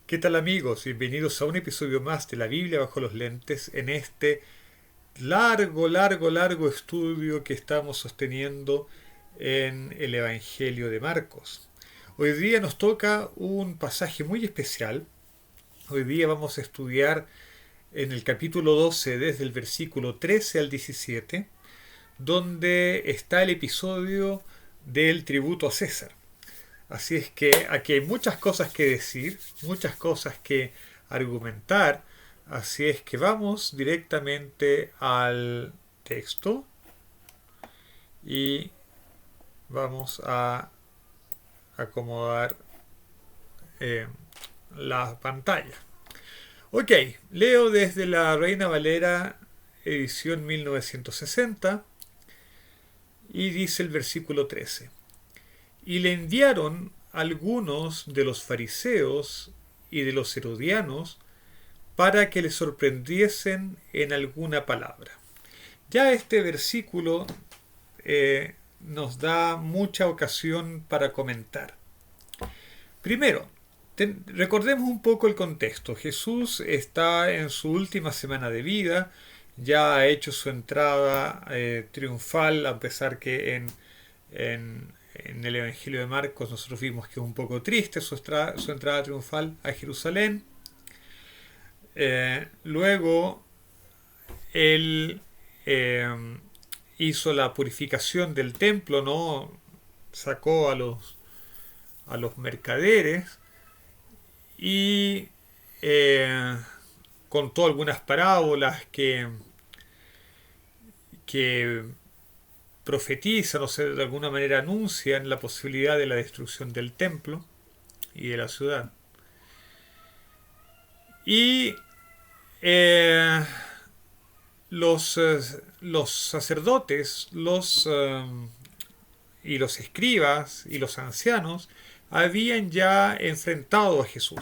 ¿Qué tal amigos? Bienvenidos a un episodio más de la Biblia bajo los lentes en este largo estudio que estamos sosteniendo en el Evangelio de Marcos. Hoy día nos toca un pasaje muy especial. Hoy día vamos a estudiar en el capítulo 12 desde el versículo 13 al 17, donde está el episodio del tributo a César. Así es que aquí hay muchas cosas que decir, muchas cosas que argumentar. Así es que vamos directamente al texto y vamos a acomodar eh, la pantalla. Ok, leo desde la Reina Valera edición 1960 y dice el versículo 13. Y le enviaron algunos de los fariseos y de los herodianos para que le sorprendiesen en alguna palabra. Ya este versículo nos da mucha ocasión para comentar. Primero, recordemos un poco el contexto. Jesús está en su última semana de vida, ya ha hecho su entrada triunfal, a pesar que en el Evangelio de Marcos nosotros vimos que es un poco triste su entrada triunfal a Jerusalén. Luego él hizo la purificación del templo, ¿no? Sacó a los mercaderes y contó algunas parábolas que profetizan o sea, de alguna manera anuncian la posibilidad de la destrucción del templo y de la ciudad. Y eh, los sacerdotes y los escribas y los ancianos habían ya enfrentado a Jesús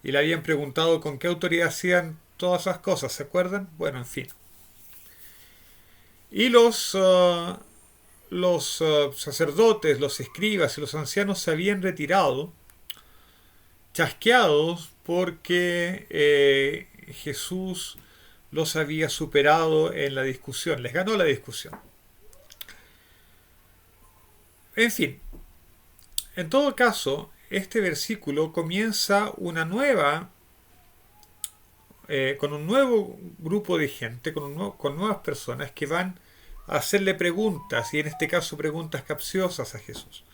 y le habían preguntado con qué autoridad hacían todas esas cosas, ¿se acuerdan? Bueno, en fin. Y los sacerdotes, los escribas y los ancianos se habían retirado, chasqueados, porque Jesús los había superado en la discusión, les ganó la discusión. En fin, en todo caso, este versículo comienza una nueva, con un nuevo grupo de gente, con nuevas personas que van a hacerle preguntas, y en este caso preguntas capciosas a Jesús.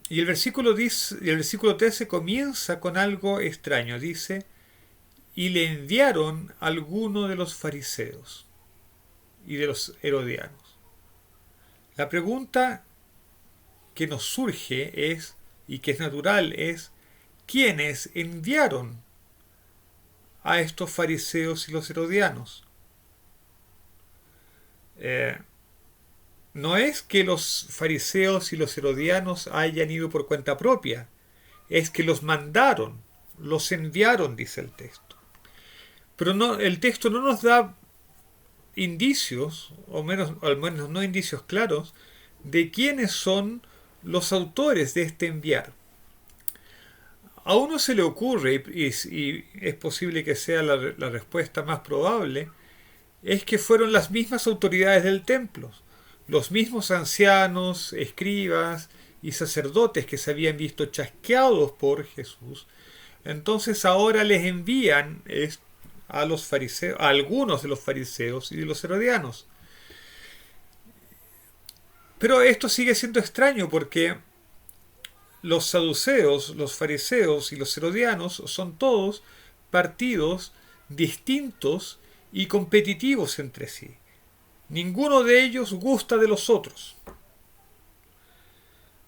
Y el versículo 13 comienza con algo extraño. Dice, y le enviaron algunos de los fariseos y de los herodianos. La pregunta que nos surge es, y que es natural, es, ¿quiénes enviaron a estos fariseos y los herodianos? Eh, no es que los fariseos y los herodianos hayan ido por cuenta propia, es que los mandaron, los enviaron, dice el texto. Pero no, el texto no nos da indicios, o al menos no indicios claros, de quiénes son los autores de este enviar. A uno se le ocurre, y es posible que sea la respuesta más probable, es que fueron las mismas autoridades del templo, los mismos ancianos, escribas y sacerdotes que se habían visto chasqueados por Jesús. Entonces ahora les envían a los fariseos, a algunos de los fariseos y de los herodianos. Pero esto sigue siendo extraño porque los saduceos, los fariseos y los herodianos son todos partidos distintos y competitivos entre sí. Ninguno de ellos gusta de los otros.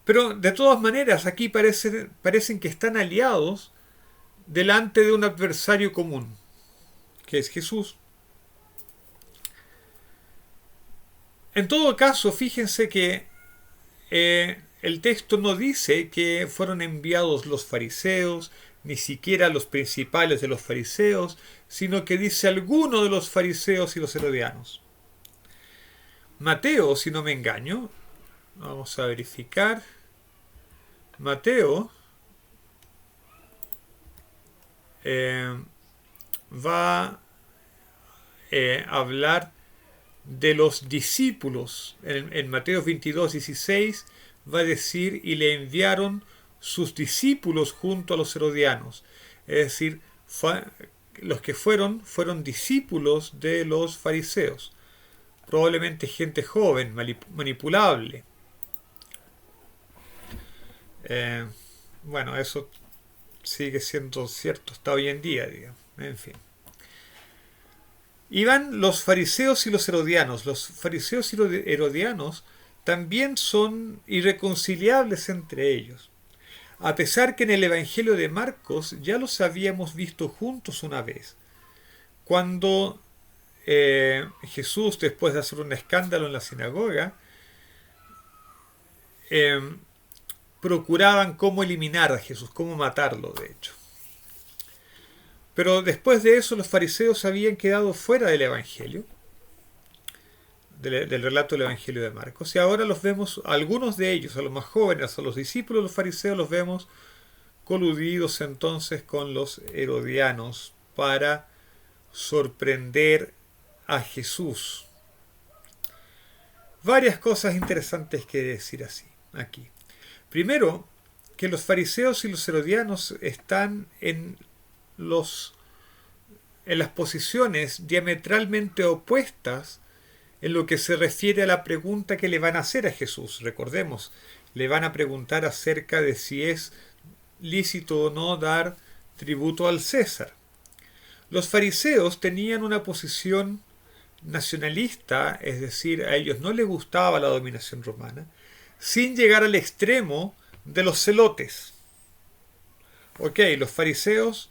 Pero de todas maneras aquí parecen que están aliados delante de un adversario común, que es Jesús. En todo caso, fíjense que el texto no dice que fueron enviados los fariseos, ni siquiera los principales de los fariseos, sino que dice alguno de los fariseos y los herodianos. Mateo, si no me engaño, vamos a verificar. Mateo eh, va a hablar de los discípulos. En Mateo 22:16 va a decir, y le enviaron sus discípulos junto a los herodianos. Es decir, los que fueron discípulos de los fariseos. Probablemente gente joven, manipulable. Eh, bueno, eso sigue siendo cierto hasta hoy en día, digamos. En fin. Iban los fariseos y los herodianos. Los fariseos y los herodianos también son irreconciliables entre ellos. A pesar que en el Evangelio de Marcos ya los habíamos visto juntos una vez. Cuando Jesús, después de hacer un escándalo en la sinagoga, eh, procuraban cómo eliminar a Jesús, cómo matarlo, de hecho. Pero después de eso los fariseos habían quedado fuera del Evangelio, del relato del Evangelio de Marcos, y ahora los vemos, algunos de ellos, a los más jóvenes, a los discípulos de los fariseos, los vemos coludidos entonces con los herodianos para sorprender a Jesús. Varias cosas interesantes que decir así, aquí. Primero, que los fariseos y los herodianos están en las posiciones diametralmente opuestas en lo que se refiere a la pregunta que le van a hacer a Jesús. Recordemos, le van a preguntar acerca de si es lícito o no dar tributo al César. Los fariseos tenían una posición nacionalista, es decir, a ellos no les gustaba la dominación romana, sin llegar al extremo de los celotes. Ok, a los fariseos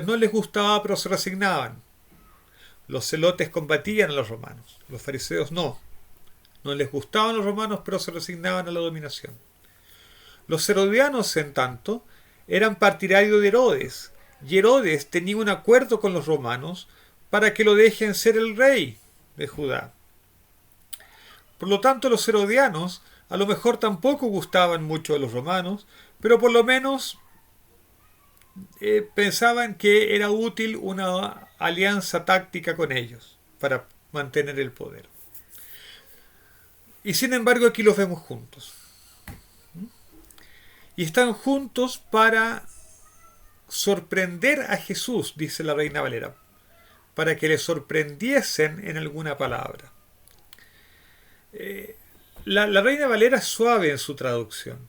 no les gustaba, pero se resignaban. Los celotes combatían a los romanos. Los fariseos no. No les gustaban los romanos, pero se resignaban a la dominación. Los herodianos, en tanto, eran partidarios de Herodes, y Herodes tenía un acuerdo con los romanos para que lo dejen ser el rey de Judá. Por lo tanto, los herodianos a lo mejor tampoco gustaban mucho de los romanos, pero por lo menos pensaban que era útil una alianza táctica con ellos para mantener el poder. Y sin embargo aquí los vemos juntos. Y están juntos para sorprender a Jesús, dice la Reina Valera, para que le sorprendiesen en alguna palabra. La Reina Valera es suave en su traducción.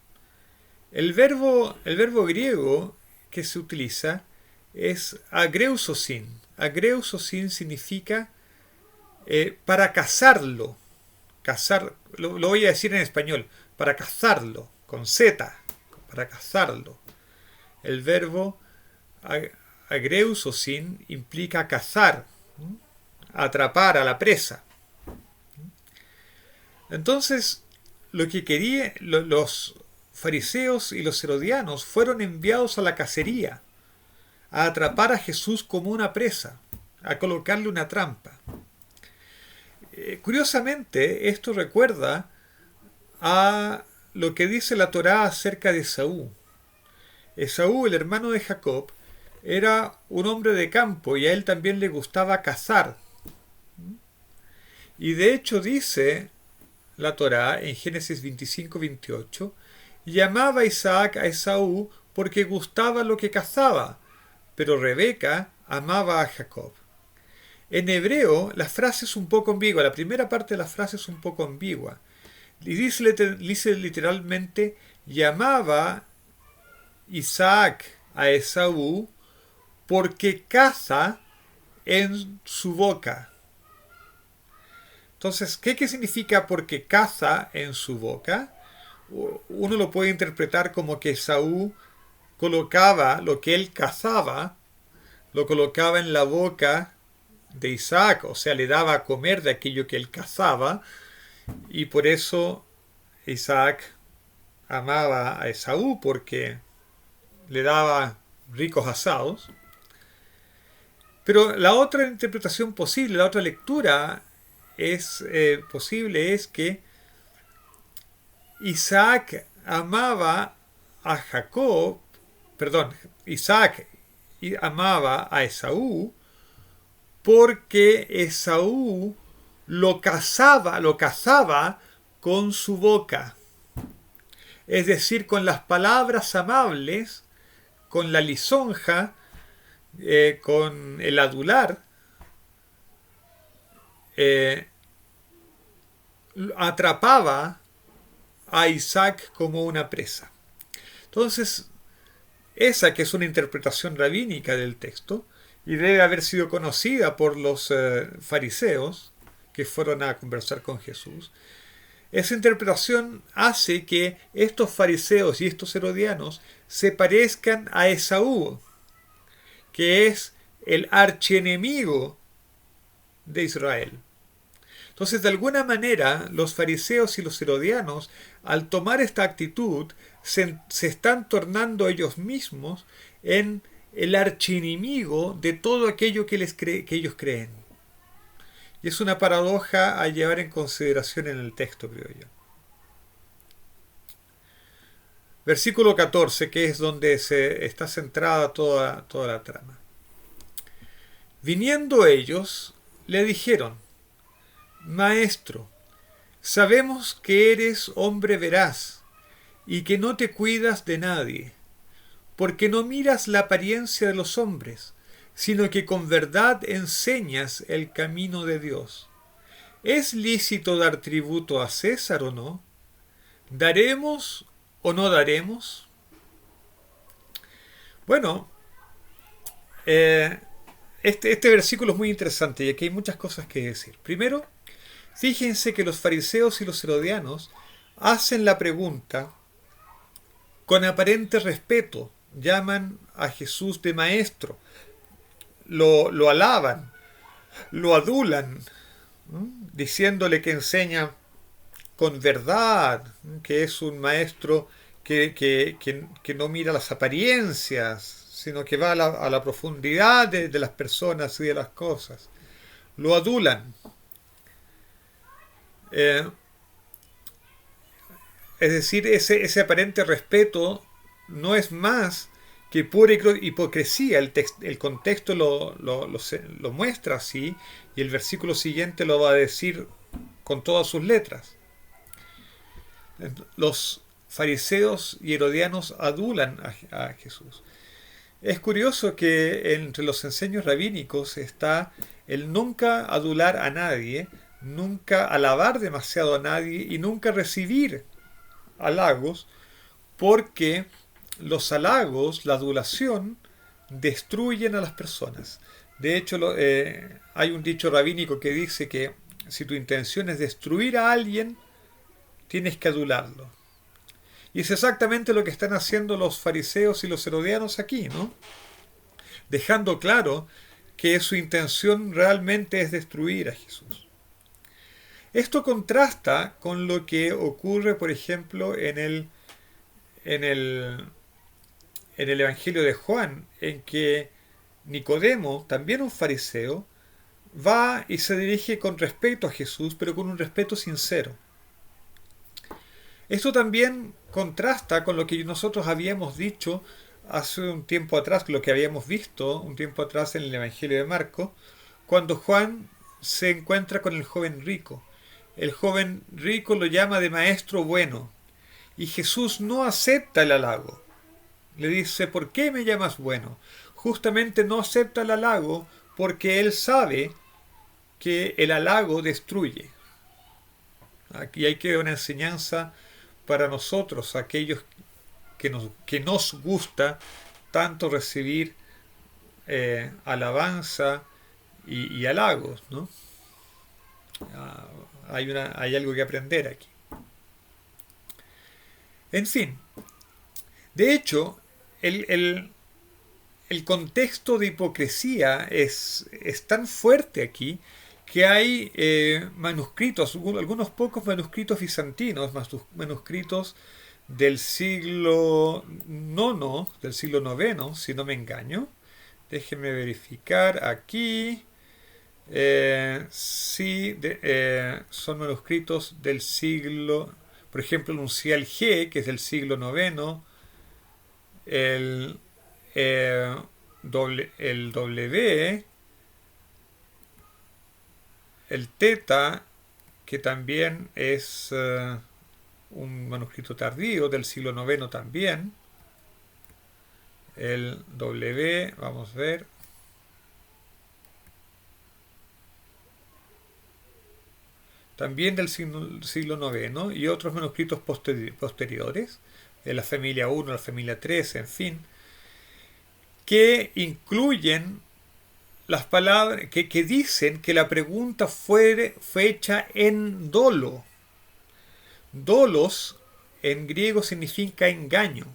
El verbo griego que se utiliza es agreusosin. Agreusosin significa para cazarlo. Lo voy a decir en español. Para cazarlo, con Z. Para cazarlo. El verbo agreusosin implica cazar, atrapar a la presa. Entonces, lo que querían los fariseos y los herodianos fueron enviados a la cacería, a atrapar a Jesús como una presa, a colocarle una trampa. Curiosamente, esto recuerda a lo que dice la Torá acerca de Esaú. Esaú, el hermano de Jacob, era un hombre de campo y a él también le gustaba cazar. Y de hecho dice la Torá en Génesis 25-28, llamaba a Isaac a Esaú porque gustaba lo que cazaba, pero Rebeca amaba a Jacob. En hebreo la frase es un poco ambigua, la primera parte de la frase es un poco ambigua. Y dice literalmente, llamaba Isaac a Esaú porque caza en su boca. Entonces, ¿qué significa porque caza en su boca? Uno lo puede interpretar como que Esaú colocaba lo que él cazaba, lo colocaba en la boca de Isaac, o sea, le daba a comer de aquello que él cazaba, y por eso Isaac amaba a Esaú porque le daba ricos asados. Pero la otra interpretación posible, la otra lectura posible es que Isaac amaba a Jacob, Isaac amaba a Esaú porque Esaú lo cazaba con su boca, es decir, con las palabras amables, con la lisonja, con el adular, eh, atrapaba a Isaac como una presa. Entonces, esa que es una interpretación rabínica del texto, y debe haber sido conocida por los fariseos que fueron a conversar con Jesús, esa interpretación hace que estos fariseos y estos herodianos se parezcan a Esaú, que es el archienemigo de Israel. Entonces, de alguna manera, los fariseos y los herodianos, al tomar esta actitud, se están tornando ellos mismos en el archienemigo de todo aquello que ellos creen. Y es una paradoja a llevar en consideración en el texto, creo yo. Versículo 14, que es donde se está centrada toda la trama. Viniendo ellos, le dijeron: Maestro, sabemos que eres hombre veraz y que no te cuidas de nadie, porque no miras la apariencia de los hombres, sino que con verdad enseñas el camino de Dios. ¿Es lícito dar tributo a César o no? ¿Daremos o no daremos? Bueno, este versículo es muy interesante y aquí hay muchas cosas que decir. Primero, fíjense que los fariseos y los herodianos hacen la pregunta con aparente respeto, llaman a Jesús de maestro, lo alaban, lo adulan, ¿no? Diciéndole que enseña con verdad, que es un maestro que no mira las apariencias, sino que va a la profundidad de las personas y de las cosas. Lo adulan. Es decir, ese aparente respeto no es más que pura hipocresía. El contexto lo muestra así y el versículo siguiente lo va a decir con todas sus letras. Los fariseos y herodianos adulan a Jesús. Es curioso que entre los enseños rabínicos está el nunca adular a nadie, nunca alabar demasiado a nadie y nunca recibir halagos, porque los halagos, la adulación, destruyen a las personas. De hecho, hay un dicho rabínico que dice que si tu intención es destruir a alguien, tienes que adularlo. Y es exactamente lo que están haciendo los fariseos y los herodianos aquí, ¿no? Dejando claro que su intención realmente es destruir a Jesús. Esto contrasta con lo que ocurre, por ejemplo, en el Evangelio de Juan, en que Nicodemo, también un fariseo, va y se dirige con respeto a Jesús, pero con un respeto sincero. Esto también contrasta con lo que nosotros habíamos dicho hace un tiempo atrás, lo que habíamos visto un tiempo atrás en el Evangelio de Marcos, cuando Juan se encuentra con el joven rico. El joven rico lo llama de maestro bueno, y Jesús no acepta el halago. Le dice: ¿por qué me llamas bueno? Justamente no acepta el halago porque él sabe que el halago destruye. Aquí hay que dar una enseñanza para nosotros, aquellos que nos gusta tanto recibir alabanza y halagos, ¿no? Hay algo que aprender aquí. En fin, de hecho, el contexto de hipocresía es tan fuerte aquí que hay manuscritos, algunos pocos manuscritos bizantinos, manuscritos del siglo IX, del siglo IX, si no me engaño. Déjenme verificar aquí. Sí, son manuscritos del siglo, por ejemplo, el Uncial G, que es del siglo IX, el el W, el teta, que también es un manuscrito tardío del siglo IX también. El W, vamos a ver. También del siglo IX y otros manuscritos posteriores, de la familia 1, la familia 3, en fin, que incluyen las palabras que dicen que la pregunta fue hecha en dolo. Dolos en griego significa engaño.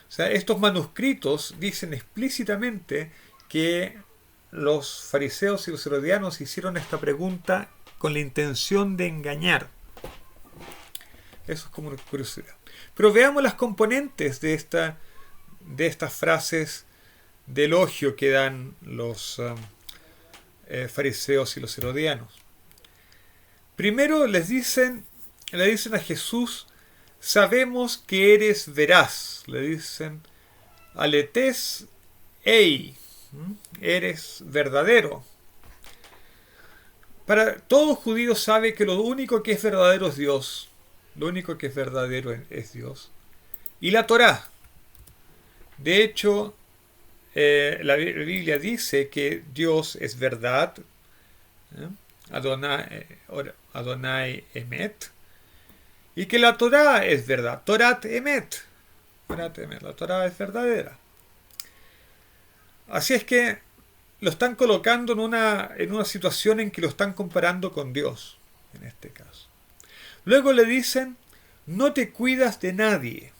O sea, estos manuscritos dicen explícitamente que los fariseos y los herodianos hicieron esta pregunta con la intención de engañar. Eso es como una curiosidad. Pero veamos las componentes de estas frases de elogio que dan los fariseos y los herodianos. Primero le dicen a Jesús: sabemos que eres veraz. Le dicen: aletes ei, eres verdadero. Para todo judío sabe que lo único que es verdadero es Dios. Lo único que es verdadero es Dios. Y la Torá. De hecho, la Biblia dice que Dios es verdad. Adonai Emet. Y que la Torá es verdad. Torat Emet. La Torá es verdadera. Así es que lo están colocando en una situación en que lo están comparando con Dios, en este caso. Luego le dicen: no te cuidas de nadie.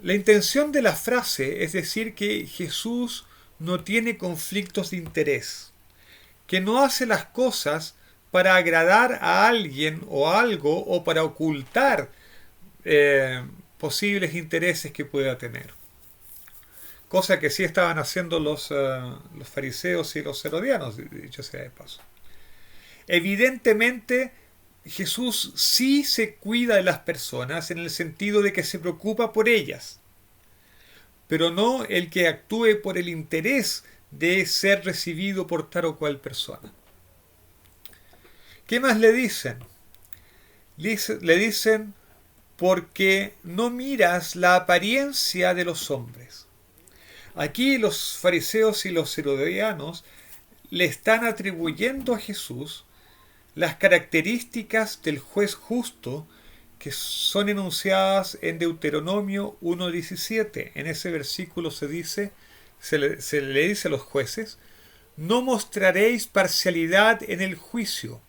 La intención de la frase es decir que Jesús no tiene conflictos de interés, que no hace las cosas para agradar a alguien o algo o para ocultar posibles intereses que pueda tener. Cosa que sí estaban haciendo los fariseos y los herodianos, dicho sea de paso. Evidentemente, Jesús sí se cuida de las personas en el sentido de que se preocupa por ellas, pero no el que actúe por el interés de ser recibido por tal o cual persona. ¿Qué más le dicen? Le dicen: porque no miras la apariencia de los hombres. Aquí los fariseos y los herodianos le están atribuyendo a Jesús las características del juez justo que son enunciadas en Deuteronomio 1:17. En ese versículo se le dice a los jueces: no mostraréis parcialidad en el juicio,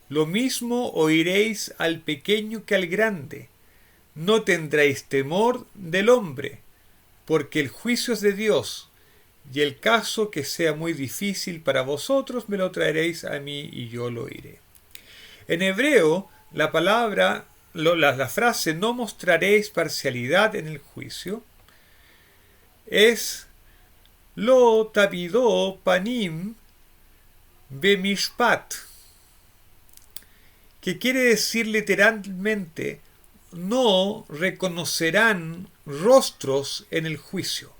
lo mismo oiréis al pequeño que al grande, no tendréis temor del hombre, porque el juicio es de Dios, y el caso que sea muy difícil para vosotros me lo traeréis a mí y yo lo oiré. En hebreo, la frase no mostraréis parcialidad en el juicio es lo tavidó panim bemishpat, que quiere decir literalmente: no reconocerán rostros en el juicio.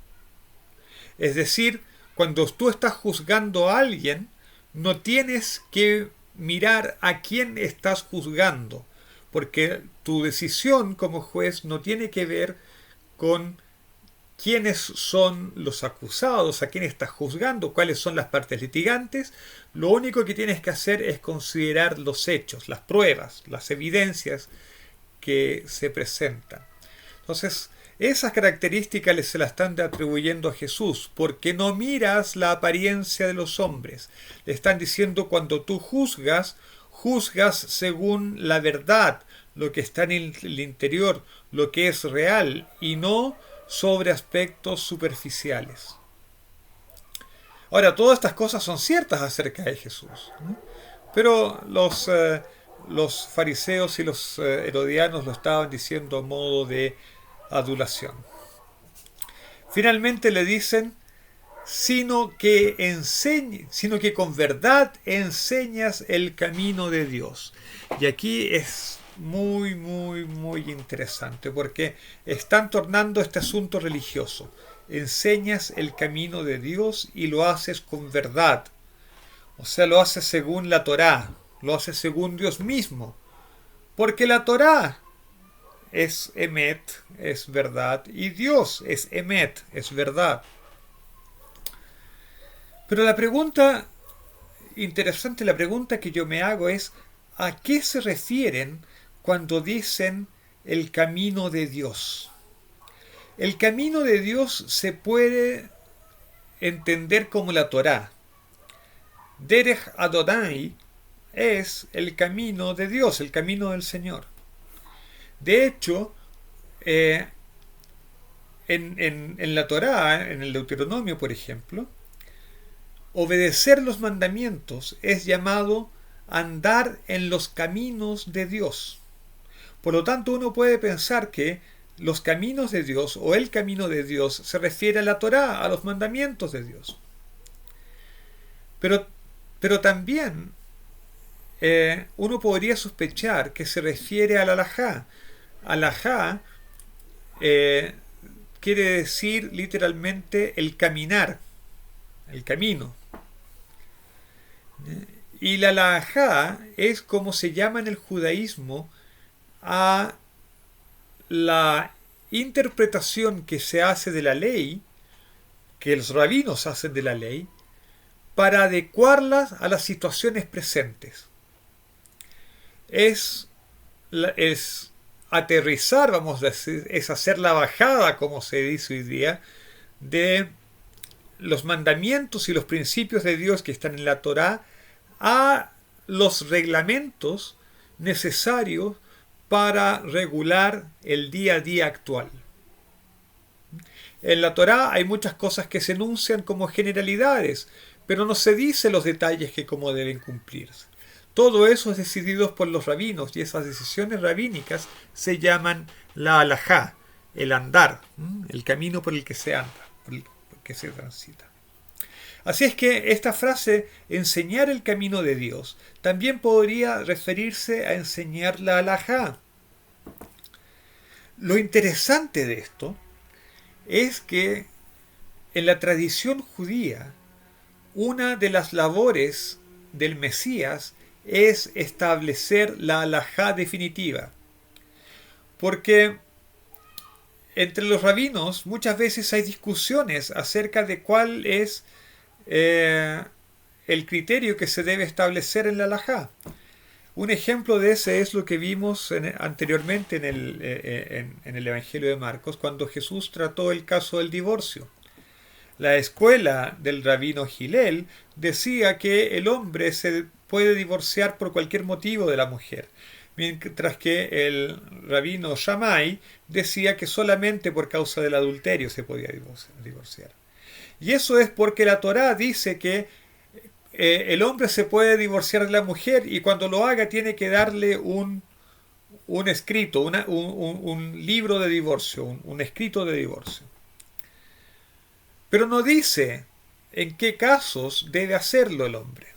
Es decir, cuando tú estás juzgando a alguien, no tienes que mirar a quién estás juzgando, porque tu decisión como juez no tiene que ver con quiénes son los acusados, a quién estás juzgando, cuáles son las partes litigantes. Lo único que tienes que hacer es considerar los hechos, las pruebas, las evidencias que se presentan. Entonces, esas características se las están atribuyendo a Jesús, porque no miras la apariencia de los hombres. Le están diciendo: cuando tú juzgas según la verdad, lo que está en el interior, lo que es real, y no sobre aspectos superficiales. Ahora, todas estas cosas son ciertas acerca de Jesús, ¿no? Pero los fariseos y los herodianos lo estaban diciendo a modo de adulación. Finalmente le dicen: sino que con verdad enseñas el camino de Dios. Y aquí es muy interesante, porque están tornando este asunto religioso. enseñas el camino de Dios y lo haces con verdad. O sea, lo haces según la Torá, lo haces según Dios mismo. Porque la Torá es emet, es verdad, y Dios es emet, es verdad. Pero la pregunta interesante, la pregunta que yo me hago es, ¿a qué se refieren cuando dicen el camino de Dios? El camino de Dios se puede entender como la Torá. Derech Adonai es el camino de Dios, el camino del Señor. De hecho, en la Torá, en el Deuteronomio, por ejemplo, obedecer los mandamientos es llamado andar en los caminos de Dios. Por lo tanto, uno puede pensar que los caminos de Dios o el camino de Dios se refiere a la Torá, a los mandamientos de Dios. Pero también uno podría sospechar que se refiere al alajá. Alajá quiere decir literalmente el caminar, el camino. Y la alajá es como se llama en el judaísmo a la interpretación que se hace de la ley, que los rabinos hacen de la ley, para adecuarlas a las situaciones presentes. Es aterrizar, vamos a decir, es hacer la bajada, como se dice hoy día, de los mandamientos y los principios de Dios que están en la Torá a los reglamentos necesarios para regular el día a día actual. En la Torá hay muchas cosas que se enuncian como generalidades, pero no se dice los detalles que cómo deben cumplirse. Todo eso es decidido por los rabinos y esas decisiones rabínicas se llaman la halajá, el andar, el camino por el que se anda, por el que se transita. Así es que esta frase, enseñar el camino de Dios, también podría referirse a enseñar la halajá. Lo interesante de esto es que en la tradición judía, una de las labores del Mesías es establecer la halajá definitiva. Porque entre los rabinos muchas veces hay discusiones acerca de cuál es el criterio que se debe establecer en la halajá. Un ejemplo de ese es lo que vimos anteriormente en el Evangelio de Marcos, cuando Jesús trató el caso del divorcio. La escuela del rabino Hillel decía que el hombre se puede divorciar por cualquier motivo de la mujer, mientras que el rabino Shammai decía que solamente por causa del adulterio se podía divorciar. Y eso es porque la Torá dice que el hombre se puede divorciar de la mujer y cuando lo haga tiene que darle un escrito, un libro de divorcio, un escrito de divorcio. Pero no dice en qué casos debe hacerlo el hombre.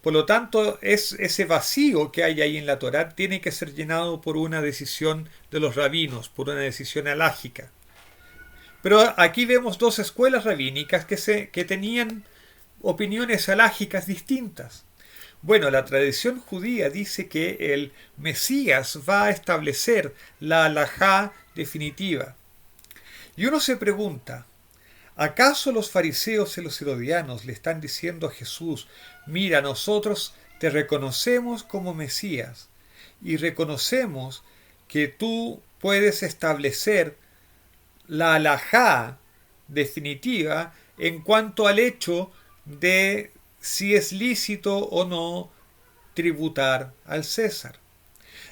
Por lo tanto, ese vacío que hay ahí en la Torá tiene que ser llenado por una decisión de los rabinos, por una decisión halágica. Pero aquí vemos dos escuelas rabínicas que tenían opiniones halágicas distintas. Bueno, la tradición judía dice que el Mesías va a establecer la halajá definitiva. Y uno se pregunta, ¿acaso los fariseos y los herodianos le están diciendo a Jesús, mira, nosotros te reconocemos como Mesías y reconocemos que tú puedes establecer la halajá definitiva en cuanto al hecho de si es lícito o no tributar al César?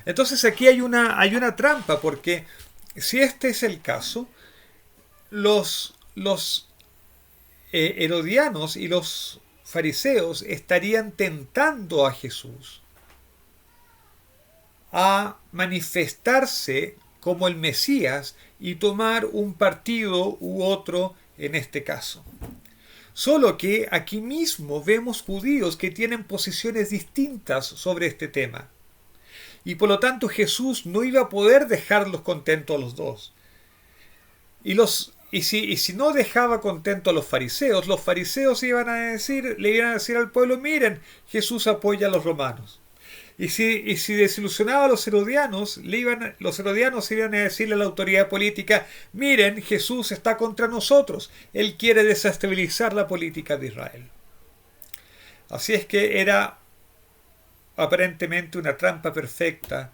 Entonces aquí hay una trampa, porque si este es el caso, los herodianos y los fariseos estarían tentando a Jesús a manifestarse como el Mesías y tomar un partido u otro en este caso. Solo que aquí mismo vemos judíos que tienen posiciones distintas sobre este tema. Y por lo tanto Jesús no iba a poder dejarlos contentos a los dos. Y los y si no dejaba contento a los fariseos le iban a decir al pueblo, miren, Jesús apoya a los romanos. Y si desilusionaba a los herodianos iban a decirle a la autoridad política, miren, Jesús está contra nosotros, él quiere desestabilizar la política de Israel. Así es que era aparentemente una trampa perfecta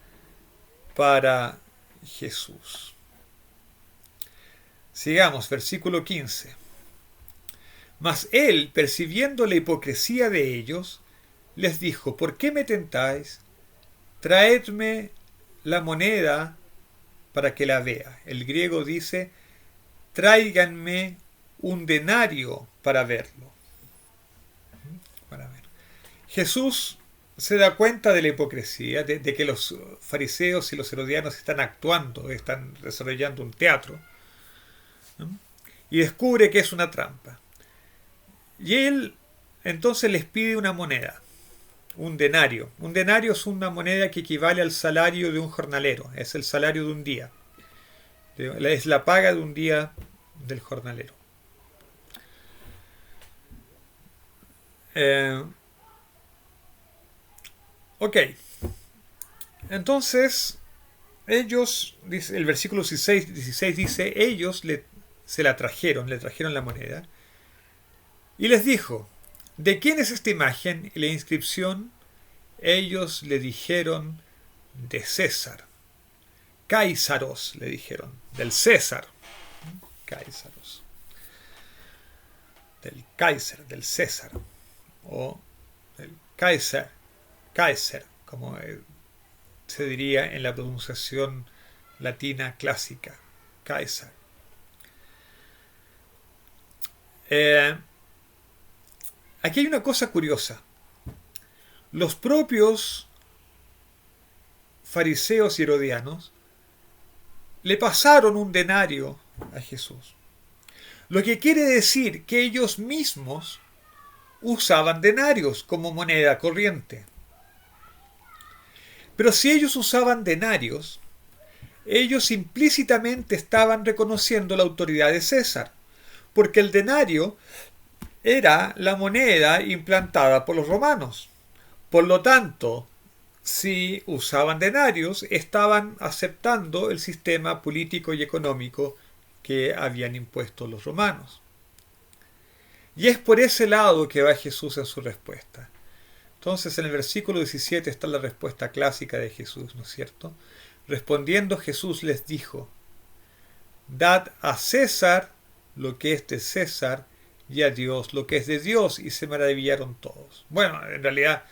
para Jesús. Sigamos, versículo 15. Mas él, percibiendo la hipocresía de ellos, les dijo, ¿por qué me tentáis? Traedme la moneda para que la vea. El griego dice, tráiganme un denario para verlo. Para ver. Jesús se da cuenta de la hipocresía, de que los fariseos y los herodianos están actuando, están desarrollando un teatro, ¿no? Y descubre que es una trampa. Y él entonces les pide una moneda, un denario. Un denario es una moneda que equivale al salario de un jornalero, es el salario de un día, es la paga de un día del jornalero. Ok, entonces ellos, dice, el versículo 16 dice, ellos le trajeron la moneda y les dijo, ¿de quién es esta imagen y la inscripción? Ellos le dijeron, de César. Cáisaros, le dijeron, del César. Cáisaros. Del Kaiser, del César. O del Kaiser, como se diría en la pronunciación latina clásica. Kaiser. Aquí hay una cosa curiosa. Los propios fariseos y herodianos le pasaron un denario a Jesús. Lo que quiere decir que ellos mismos usaban denarios como moneda corriente. Pero si ellos usaban denarios, ellos implícitamente estaban reconociendo la autoridad de César, porque el denario era la moneda implantada por los romanos. Por lo tanto, si usaban denarios, estaban aceptando el sistema político y económico que habían impuesto los romanos. Y es por ese lado que va Jesús en su respuesta. Entonces, en el versículo 17 está la respuesta clásica de Jesús, ¿no es cierto? Respondiendo, Jesús les dijo, dad a César lo que es de César y a Dios lo que es de Dios, y se maravillaron todos. Bueno, en realidad,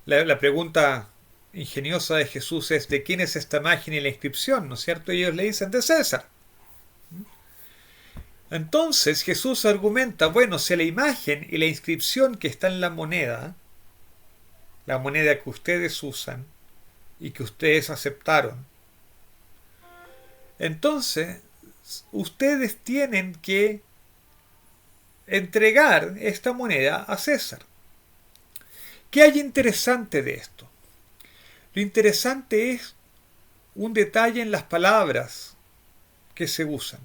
la pregunta ingeniosa de Jesús es, ¿de quién es esta imagen y la inscripción? ¿No es cierto? Y ellos le dicen, de César. Entonces Jesús argumenta, bueno, si la imagen y la inscripción que está en la moneda que ustedes usan y que ustedes aceptaron, entonces ustedes tienen que entregar esta moneda a César. ¿Qué hay interesante de esto? Lo interesante es un detalle en las palabras que se usan.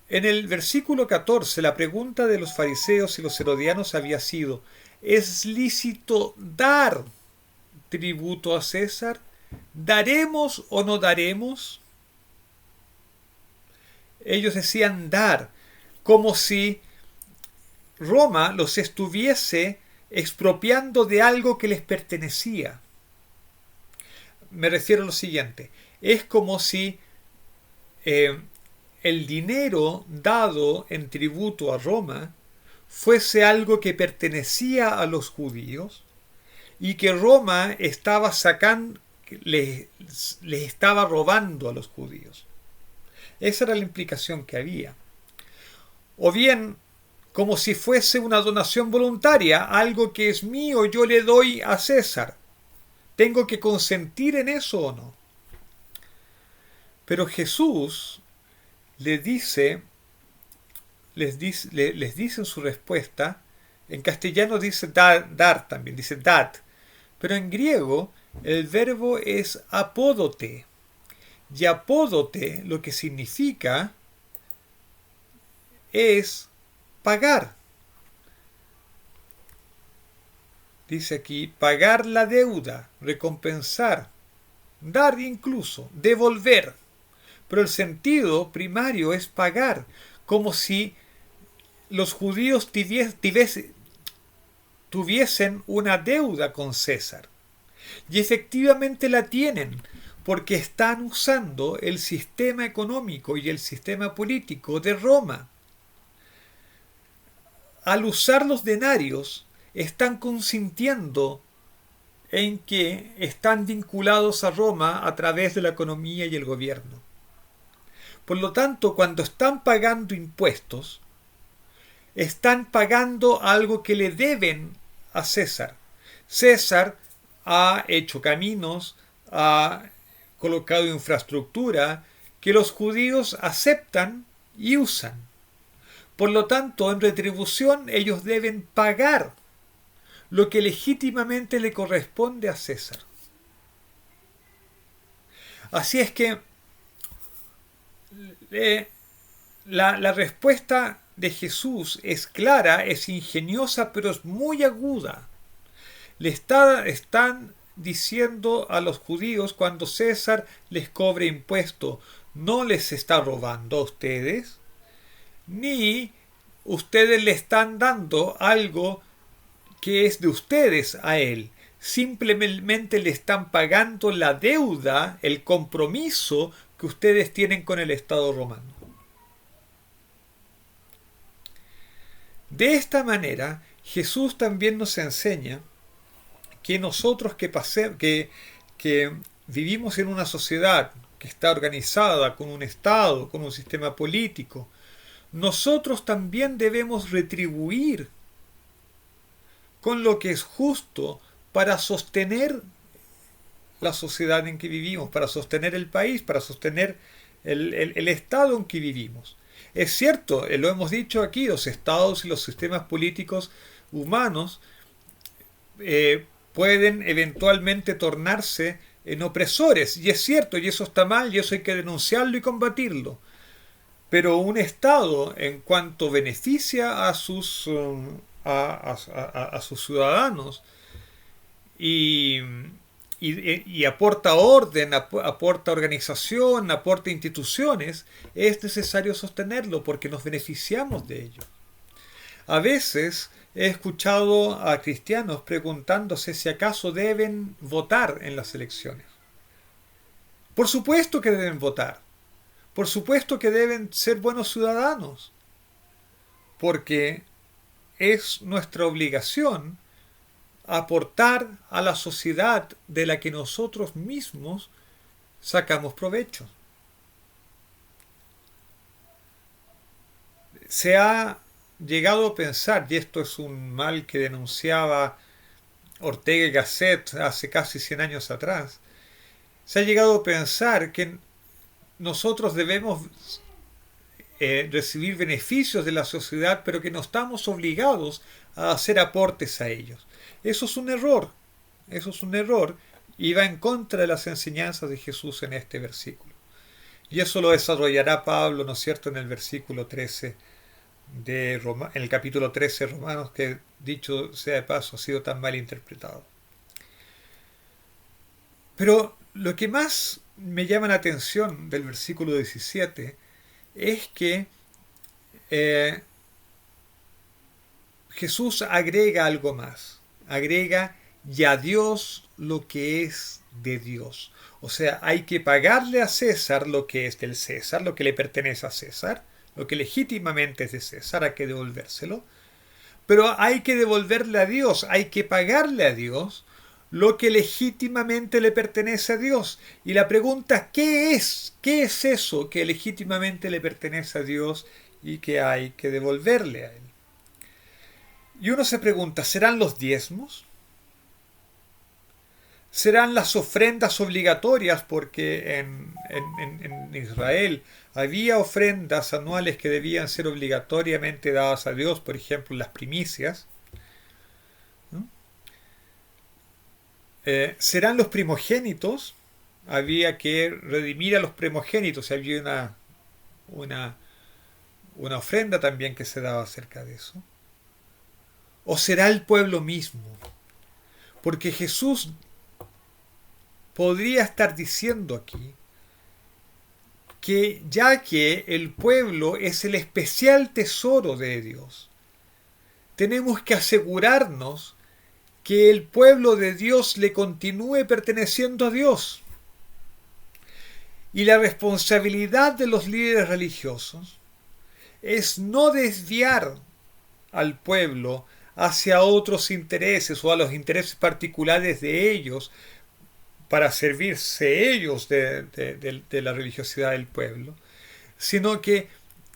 En el versículo 14, la pregunta de los fariseos y los herodianos había sido, ¿es lícito dar tributo a César? ¿Daremos o no daremos? Ellos decían dar, como si Roma los estuviese expropiando de algo que les pertenecía. Me refiero a lo siguiente, es como si el dinero dado en tributo a Roma fuese algo que pertenecía a los judíos y que Roma estaba les estaba robando a los judíos. Esa era la implicación que había. O bien, como si fuese una donación voluntaria, algo que es mío, yo le doy a César. ¿Tengo que consentir en eso o no? Pero Jesús les dice en su respuesta, en castellano dice dar también, dice dad, pero en griego el verbo es apódote, Y apódote lo que significa es pagar. Dice aquí, pagar la deuda, recompensar, dar incluso, devolver. Pero el sentido primario es pagar, como si los judíos tuviesen una deuda con César. Y efectivamente la tienen, porque están usando el sistema económico y el sistema político de Roma. Al usar los denarios, están consintiendo en que están vinculados a Roma a través de la economía y el gobierno. Por lo tanto, cuando están pagando impuestos, están pagando algo que le deben a César. César ha hecho caminos, ha colocado infraestructura que los judíos aceptan y usan. Por lo tanto, en retribución ellos deben pagar lo que legítimamente le corresponde a César. Así es que la respuesta de Jesús es clara, es ingeniosa, pero es muy aguda. Están diciendo a los judíos cuando César les cobre impuesto, no les está robando a ustedes, ni ustedes le están dando algo que es de ustedes a él. Simplemente le están pagando la deuda, el compromiso que ustedes tienen con el Estado romano. De esta manera, Jesús también nos enseña que nosotros que vivimos en una sociedad que está organizada con un Estado, con un sistema político, nosotros también debemos retribuir con lo que es justo para sostener la sociedad en que vivimos, para sostener el país, para sostener el estado en que vivimos. Es cierto, lo hemos dicho aquí, los estados y los sistemas políticos humanos pueden eventualmente tornarse en opresores, y es cierto, y eso está mal, y eso hay que denunciarlo y combatirlo. Pero un Estado, en cuanto beneficia a sus ciudadanos y aporta orden, aporta organización, aporta instituciones, es necesario sostenerlo porque nos beneficiamos de ello. A veces he escuchado a cristianos preguntándose si acaso deben votar en las elecciones. Por supuesto que deben votar. Por supuesto que deben ser buenos ciudadanos. Porque es nuestra obligación aportar a la sociedad de la que nosotros mismos sacamos provecho. Se ha llegado a pensar, y esto es un mal que denunciaba Ortega y Gasset hace casi 100 años atrás, se ha llegado a pensar que nosotros debemos recibir beneficios de la sociedad, pero que no estamos obligados a hacer aportes a ellos. Eso es un error y va en contra de las enseñanzas de Jesús en este versículo. Y eso lo desarrollará Pablo, ¿no es cierto?, en el versículo 13 en el capítulo 13 de Romanos, que dicho sea de paso ha sido tan mal interpretado. Pero lo que más me llama la atención del versículo 17 es que Jesús agrega algo más. Agrega y a Dios lo que es de Dios. O sea, hay que pagarle a César lo que es del César, lo que le pertenece a César, lo que legítimamente es de César, hay que devolvérselo. Pero hay que devolverle a Dios, hay que pagarle a Dios lo que legítimamente le pertenece a Dios. Y la pregunta, ¿qué es? ¿Qué es eso que legítimamente le pertenece a Dios y que hay que devolverle a Él? Y uno se pregunta, ¿serán los diezmos? ¿Serán las ofrendas obligatorias? Porque en Israel había ofrendas anuales que debían ser obligatoriamente dadas a Dios, por ejemplo, las primicias. ¿Serán los primogénitos? había que redimir a los primogénitos, y había una, una ofrenda también que se daba acerca de eso. ¿O será el pueblo mismo? Porque Jesús podría estar diciendo aquí que ya que el pueblo es el especial tesoro de Dios, tenemos que asegurarnos que el pueblo de Dios le continúe perteneciendo a Dios. Y la responsabilidad de los líderes religiosos es no desviar al pueblo hacia otros intereses o a los intereses particulares de ellos para servirse ellos de la religiosidad del pueblo, sino que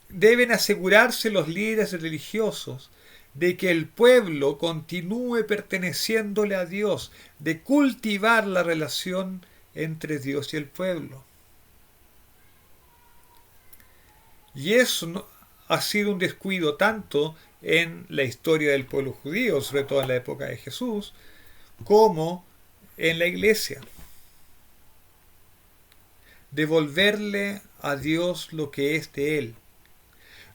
deben asegurarse los líderes religiosos de que el pueblo continúe perteneciéndole a Dios, de cultivar la relación entre Dios y el pueblo. Y eso ha sido un descuido tanto en la historia del pueblo judío, sobre todo en la época de Jesús, como en la iglesia. Devolverle a Dios lo que es de Él.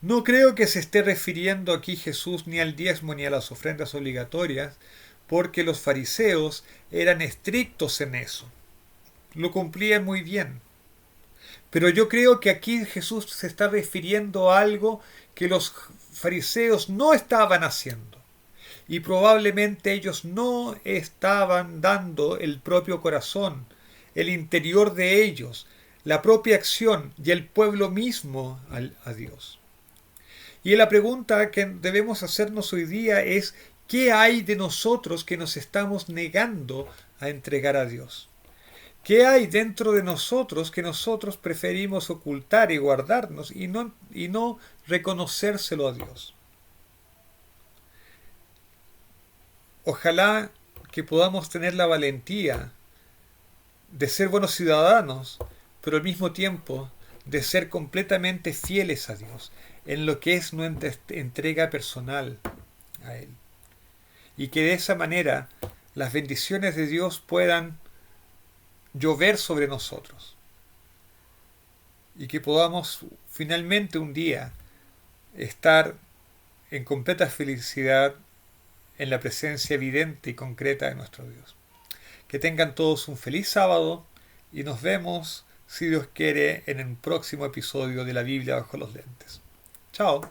No creo que se esté refiriendo aquí Jesús ni al diezmo ni a las ofrendas obligatorias, porque los fariseos eran estrictos en eso. Lo cumplían muy bien. Pero yo creo que aquí Jesús se está refiriendo a algo que los fariseos no estaban haciendo. Y probablemente ellos no estaban dando el propio corazón, el interior de ellos, la propia acción y el pueblo mismo a Dios. Y la pregunta que debemos hacernos hoy día es: ¿qué hay de nosotros que nos estamos negando a entregar a Dios? ¿Qué hay dentro de nosotros que nosotros preferimos ocultar y guardarnos y no reconocérselo a Dios? Ojalá que podamos tener la valentía de ser buenos ciudadanos, pero al mismo tiempo de ser completamente fieles a Dios en lo que es nuestra entrega personal a Él. Y que de esa manera las bendiciones de Dios puedan llover sobre nosotros. Y que podamos finalmente un día estar en completa felicidad en la presencia evidente y concreta de nuestro Dios. Que tengan todos un feliz sábado y nos vemos, si Dios quiere, en el próximo episodio de la Biblia bajo los lentes. Chao.